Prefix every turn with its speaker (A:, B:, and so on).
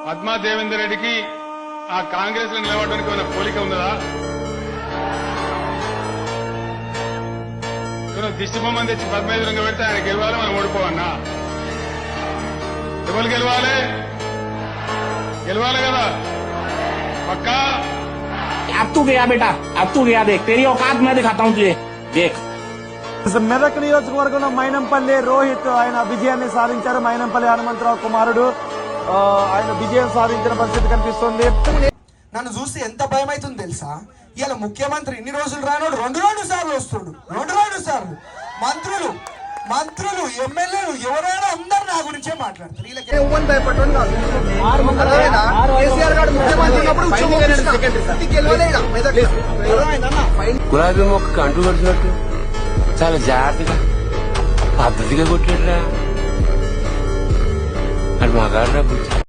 A: పద్మా దేవేందర్ రెడ్డికి ఆ కాంగ్రెస్ లో నిలబడడానికి ఏమైనా పోలిక ఉందా? దిష్టి బొమ్మని తెచ్చి పద్మ ఎదురుగా పెడితే ఆయన గెలవాలి, మనం ఓడిపోవన్నా? ఎవరు గెలవాలి? గెలవాలి కదా పక్కా.
B: अब तू गया बेटा, अब तू गया, देख तेरी औकात मैं दिखाता हूँ तुझे, देख.
C: మెదక్ నియోజకవర్గంలో మైనంపల్లి రోహిత్ ఆయన విజయాన్ని సాధించారు. మైనంపల్లి హనుమంతరావు కుమారుడు ఆయన విజయం సాధించిన పరిస్థితి కనిపిస్తుంది.
D: నన్ను చూస్తే ఎంత భయం అవుతుంది తెలుసా? ఇలా ముఖ్యమంత్రి ఇన్ని రోజులు రానోడు రెండు సార్లు వస్తుడు, రెండు సార్లు. మంత్రులు ఎమ్మెల్యేలు ఎవరైనా అందరు నా గురించే మాట్లాడతారు.
E: గులాబీ మొక్క అంటూ కొట్టినట్టు చాలా జాగ్రత్తగా పద్ధతిగా కొట్టాడురా. అది మగాడురా.